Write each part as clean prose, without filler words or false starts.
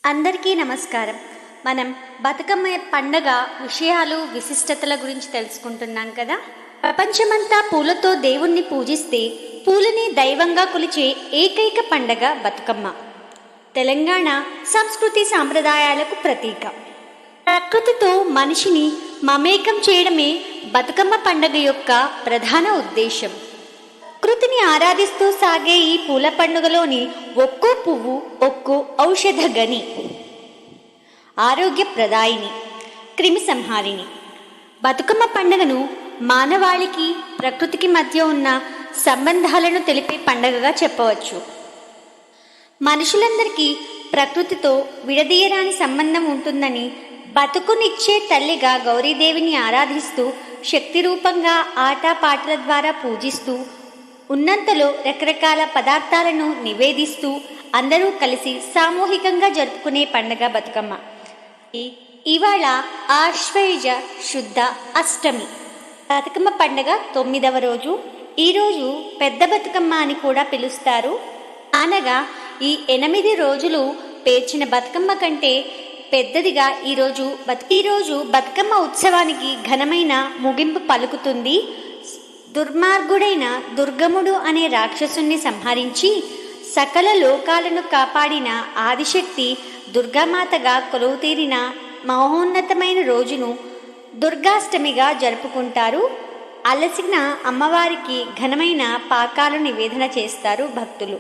అందరికీ నమస్కారం. మనం బతుకమ్మ పండగ విషయాలు విశిష్టతల గురించి తెలుసుకుంటున్నాం కదా. ప్రపంచమంతా పూలతో దేవుణ్ణి పూజిస్తే పూలని దైవంగా కొలిచే ఏకైక పండగ బతుకమ్మ. తెలంగాణ సంస్కృతి సాంప్రదాయాలకు ప్రతీక. ప్రకృతితో మనిషిని మమేకం చేయడమే బతుకమ్మ పండగ యొక్క ప్రధాన ఉద్దేశం. ప్రకృతిని ఆరాధిస్తూ సాగే ఈ పూల పండుగలోని ఒక్కో పువ్వు ఒక్కో ఔషధ గని, ఆరోగ్యప్రదాయిని, క్రిమి సంహారిణి. బతుకమ్మ పండుగను మానవాళికి ప్రకృతికి మధ్య ఉన్న సంబంధాలను తెలిపే పండుగగా చెప్పవచ్చు. మనుషులందరికీ ప్రకృతితో విడదీయరాని సంబంధం ఉంటుందని బతుకునిచ్చే తల్లిగా గౌరీదేవిని ఆరాధిస్తూ శక్తి రూపంగా ఆటపాటల ద్వారా పూజిస్తూ ఉన్నంతలో రకరకాల పదార్థాలను నివేదిస్తూ అందరూ కలిసి సామూహికంగా జరుపుకునే పండుగ బతుకమ్మ. ఇవాళ ఆశ్వయుజ శుద్ధ అష్టమి. బతుకమ్మ పండుగ 9వ రోజు. ఈరోజు పెద్ద బతుకమ్మ అని కూడా పిలుస్తారు. అనగా ఈ 8 రోజులు పేర్చిన బతుకమ్మ కంటే పెద్దదిగా ఈరోజు బతుకమ్మ ఉత్సవానికి ఘనమైన ముగింపు పలుకుతుంది. దుర్మార్గుడైన దుర్గముడు అనే రాక్షసుని సంహరించి సకల లోకాలను కాపాడిన ఆదిశక్తి దుర్గామాతగా కొలువుతీరిన మహోన్నతమైన రోజును దుర్గాష్టమిగా జరుపుకుంటారు. అలసిన అమ్మవారికి ఘనమైన పాకాలు నివేదన చేస్తారు భక్తులు.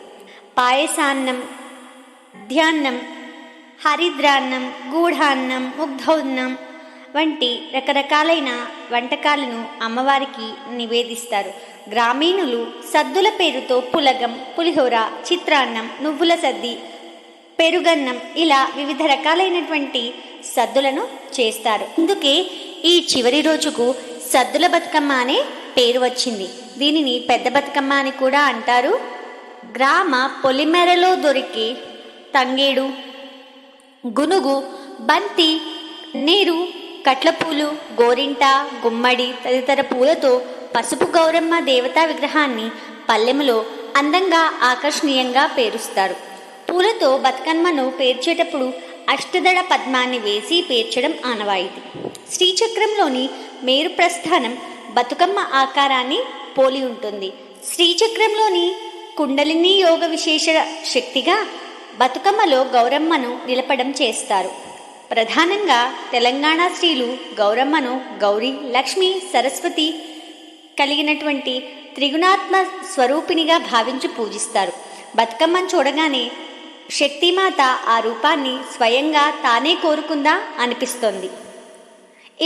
పాయసాన్నం, ధ్యాన్నం, హరిద్రాన్నం, గూఢాన్నం, ముగ్ధౌన్నం వంటి రకరకాలైన వంటకాలను అమ్మవారికి నివేదిస్తారు. గ్రామీణులు సద్దుల పేరుతో పులగం, పులిహోర, చిత్రాన్నం, నువ్వుల సద్ది, పెరుగన్నం ఇలా వివిధ రకాలైనటువంటి సద్దులను చేస్తారు. అందుకే ఈ చివరి రోజుకు సద్దుల బతుకమ్మ అనే పేరు వచ్చింది. దీనిని పెద్ద బతుకమ్మ అని కూడా అంటారు. గ్రామ పొలిమేరలో దొరికే తంగేడు, గునుగు, బంతి, నీరు, కట్లపూలు, గోరింట, గుమ్మడి తదితర పూలతో పసుపు గౌరమ్మ దేవతా విగ్రహాన్ని పల్లెములో అందంగా ఆకర్షణీయంగా పేరుస్తారు. పూలతో బతుకమ్మను పేర్చేటప్పుడు అష్టదళ పద్మాన్ని వేసి పేర్చడం ఆనవాయితీ. శ్రీచక్రంలోని మేరు ప్రస్థానం బతుకమ్మ ఆకారాన్ని పోలి ఉంటుంది. శ్రీచక్రంలోని కుండలిని యోగ విశేష శక్తిగా బతుకమ్మలో గౌరమ్మను నిలపడం చేస్తారు. ప్రధానంగా తెలంగాణ స్త్రీలు గౌరమ్మను గౌరీ, లక్ష్మి, సరస్వతి కలిగినటువంటి త్రిగుణాత్మ స్వరూపిణిగా భావించి పూజిస్తారు. బతుకమ్మను చూడగానే శక్తిమాత ఆ రూపాన్ని స్వయంగా తానే కోరుకుందా అనిపిస్తోంది.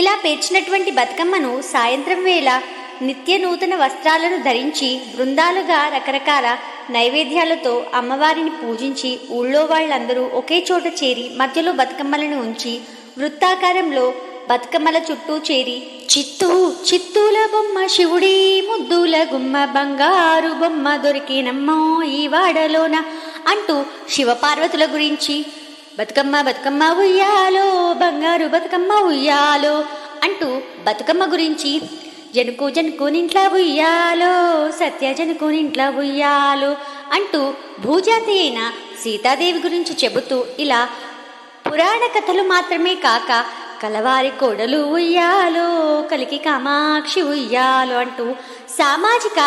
ఇలా పేర్చినటువంటి బతుకమ్మను సాయంత్రం వేళ నిత్య నూతన వస్త్రాలను ధరించి బృందాలుగా రకరకాల నైవేద్యాలతో అమ్మవారిని పూజించి ఊళ్ళో వాళ్ళందరూ ఒకే చోట చేరి మధ్యలో బతుకమ్మలను ఉంచి వృత్తాకారంలో బతుకమ్మల చుట్టూ చేరి చిత్తూల బొమ్మ శివుడి ముద్దుల గుమ్మ బంగారు బొమ్మ దొరికినమ్మో ఈ వాడలోన అంటూ శివపార్వతుల గురించి బతుకమ్మ బతుకమ్మ ఉయ్యాలో బంగారు బతుకమ్మ ఉయ్యాలో అంటూ బతుకమ్మ గురించి జనుకు నింట్లా ఉయ్యాలో సత్య జనుకు నింట్లా ఉయ్యాలో అంటూ భూజాతి అయిన సీతాదేవి గురించి చెబుతూ ఇలా పురాణ కథలు మాత్రమే కాక కలవారి కోడలు ఉయ్యాలో కలికి కామాక్షి ఉయ్యాలో అంటూ సామాజిక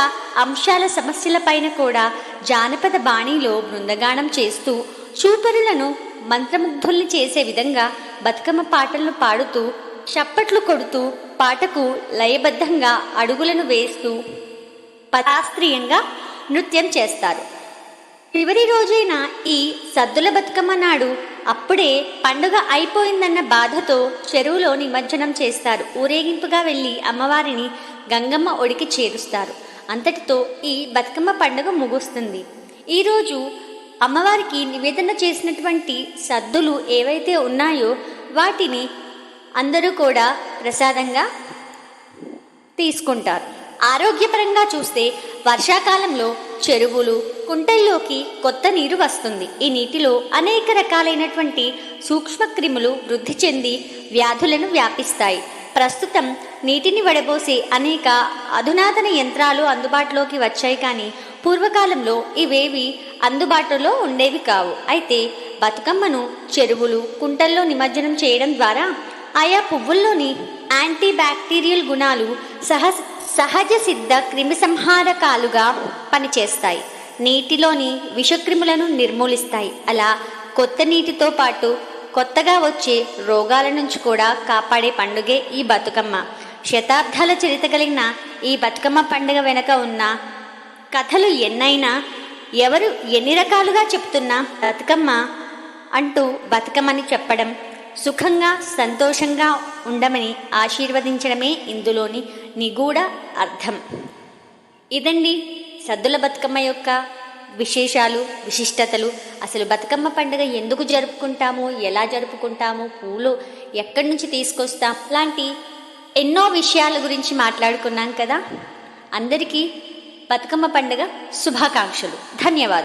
అంశాల సమస్యలపైన కూడా జానపద బాణీలో బృందగానం చేస్తూ చూపరులను మంత్రముగ్ధుల్ని చేసే విధంగా బతుకమ్మ పాటలను పాడుతూ చప్పట్లు కొడుతూ పాటకు లయబద్ధంగా అడుగులను వేస్తూ శాస్త్రీయంగా నృత్యం చేస్తారు. చివరి రోజైన ఈ సద్దుల బతుకమ్మ నాడు అప్పుడే పండుగ అయిపోయిందన్న బాధతో చెరువులో నిమజ్జనం చేస్తారు. ఊరేగింపుగా వెళ్ళి అమ్మవారిని గంగమ్మ ఒడికి చేరుస్తారు. అంతటితో ఈ బతుకమ్మ పండుగ ముగుస్తుంది. ఈరోజు అమ్మవారికి నివేదన చేసినటువంటి సద్దులు ఏవైతే ఉన్నాయో వాటిని అందరూ కూడా ప్రసాదంగా తీసుకుంటారు. ఆరోగ్యపరంగా చూస్తే వర్షాకాలంలో చెరువులు, కుంటల్లోకి కొత్త నీరు వస్తుంది. ఈ నీటిలో అనేక రకాలైనటువంటి సూక్ష్మక్రిములు వృద్ధి చెంది వ్యాధులను వ్యాపిస్తాయి. ప్రస్తుతం నీటిని వడబోసే అనేక అధునాతన యంత్రాలు అందుబాటులోకి వచ్చాయి. కానీ పూర్వకాలంలో ఇవేవి అందుబాటులో ఉండేవి కావు. అయితే బతుకమ్మను చెరువులు కుంటల్లో నిమజ్జనం చేయడం ద్వారా ఆయా పువ్వుల్లోని యాంటీ బ్యాక్టీరియల్ గుణాలు సహజ సిద్ధ క్రిమిసంహారకాలుగా పనిచేస్తాయి. నీటిలోని విషక్రిములను నిర్మూలిస్తాయి. అలా కొత్త నీటితో పాటు కొత్తగా వచ్చే రోగాల నుంచి కూడా కాపాడే పండుగే ఈ బతుకమ్మ. శతాబ్దాల చరిత్ర కలిగిన ఈ బతుకమ్మ పండుగ వెనుక ఉన్న కథలు ఎన్నైనా, ఎవరు ఎన్ని రకాలుగా చెప్తున్నా బతుకమ్మ అంటూ బతుకమ్మని చెప్పడం, సుఖంగా సంతోషంగా ఉండమని ఆశీర్వదించడమే ఇందులోని నిగూఢ అర్థం. ఇదండి సద్దుల బతుకమ్మ యొక్క విశేషాలు, విశిష్టతలు. అసలు బతుకమ్మ పండుగ ఎందుకు జరుపుకుంటాము, ఎలా జరుపుకుంటాము, పూలు ఎక్కడి నుంచి తీసుకొస్తాం, లాంటి ఎన్నో విషయాల గురించి మాట్లాడుకున్నాం కదా. అందరికీ బతుకమ్మ పండుగ శుభాకాంక్షలు. ధన్యవాదాలు.